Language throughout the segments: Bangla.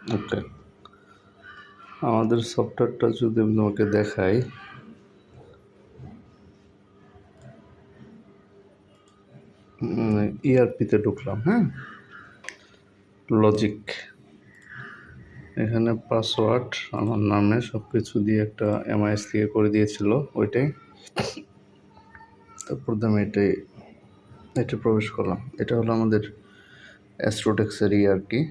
ওকে, আমাদের সফটওয়্যারটা যদি আমি তোমাকে দেখাই, ইআরপিতে ঢুকলাম। হ্যাঁ, লজিক, এখানে পাসওয়ার্ড আমার নামে সব কিছু দিয়ে একটা এমআইএস থেকে করে দিয়েছিল ওইটাই। তারপর আমি এটা প্রবেশ করলাম। এটা হলো আমাদের অ্যাস্ট্রোটেক্সের ইআরপি।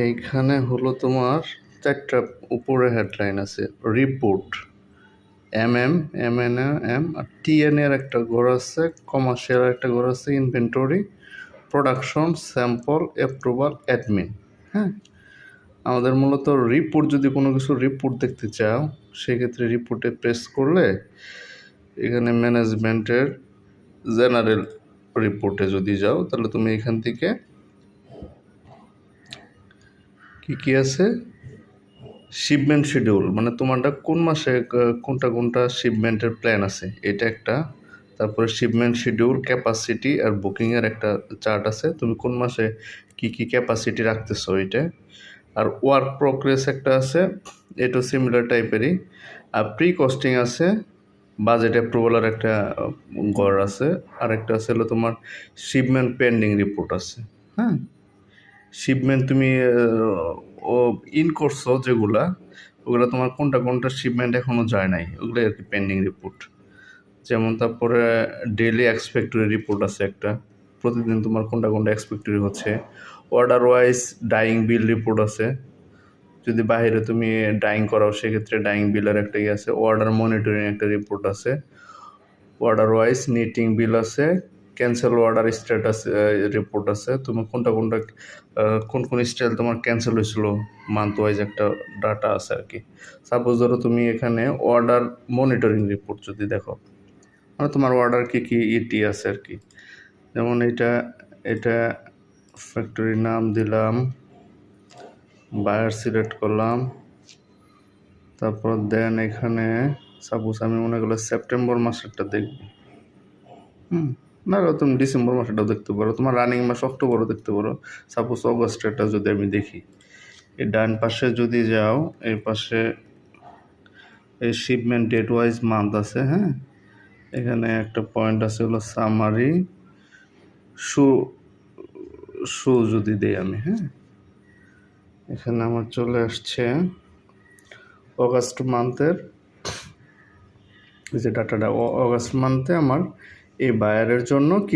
এইখানে হলো তোমার 4টা উপরে হেডলাইন আছে। রিপোর্ট, MN আর TN এর একটা ঘর আছে, কমার্শিয়াল একটা ঘর আছে, inventory, production, sample, approval, admin. হ্যাঁ, আমাদের মূলত রিপোর্ট, যদি কোনো কিছু রিপোর্ট দেখতে চাও সেক্ষেত্রে রিপোর্টে প্রেস করলে এখানে ম্যানেজমেন্টের জেনারেল রিপোর্টে যদি যাও তাহলে তুমি এখান থেকে কি আছে, শিপমেন্ট শিডিউল, মানে তোমারটা কোন মাসে কোনটা শিপমেন্টের প্ল্যান আছে এটা একটা। তারপরে শিপমেন্ট শিডিউল, ক্যাপাসিটি আর বুকিংয়ের একটা চার্ট আছে, তুমি কোন মাসে কি ক্যাপাসিটি রাখতেছো এটা। আর ওয়ার্ক প্রোগ্রেস একটা আছে, এটা সিমিলার টাইপেরই। আর প্রি কস্টিং আছে, বাজেট অ্যাপ্রুভালের একটা ঘর আছে। আর একটা আছে হলো তোমার শিপমেন্ট পেন্ডিং রিপোর্ট আছে। হ্যাঁ, শিপমেন্ট তুমি ও ইন করছো যেগুলা, ওগুলো তোমার কোনটা শিপমেন্ট এখনও যায় নাই, ওগুলো আর কি পেন্ডিং রিপোর্ট। যেমন তারপরে ডেইলি এক্সপেক্টরি রিপোর্ট আছে একটা, প্রতিদিন তোমার কোনটা এক্সপেক্টরি হচ্ছে। অর্ডার ওয়াইজ ডাইং বিল রিপোর্ট আছে, যদি বাইরে তুমি ডাইং করাও সেক্ষেত্রে ডাইং বিলের একটা ইয়ে আছে। অর্ডার মনিটরিং একটা রিপোর্ট আছে। অর্ডার ওয়াইজ নিটিং বিল আছে, ক্যান্সেল অর্ডার স্ট্যাটাস রিপোর্ট আছে, তুমি কোনটা কোন স্টাইল তোমার ক্যান্সেল হয়েছিল মান্থ ওয়াইজ একটা ডাটা আছে আর কি। সাপোজ ধরো তুমি এখানে অর্ডার মনিটরিং রিপোর্ট যদি দেখো, মানে তোমার অর্ডার কি ইটি আছে আর কি। যেমন এটা ফ্যাক্টরির নাম দিলাম, বায়ার সিলেক্ট করলাম, তারপর দেন এখানে সাপোজ আমি মনে করলে সেপ্টেম্বর মাসেরটা দেখব। না, তুমি ডিসেম্বর মাসেটাও দেখতে পারো, তোমার রানিং মাস অক্টোবরও দেখতে পারো। সাপোজ অগস্টেরটা যদি আমি দেখি, এই ডান পাশে যদি যাও, এই পাশে এই শিপমেন্ট ডেট ওয়াইজ মান্থ আছে। হ্যাঁ, এখানে একটা পয়েন্ট আছে হলো সামারি শু যদি দেই আমি। হ্যাঁ, এখানে আমার চলে আসছে অগাস্ট মান্থের যে ডাটাটা, অগাস্ট মান্থে আমার এই বায়ারের জন্য কি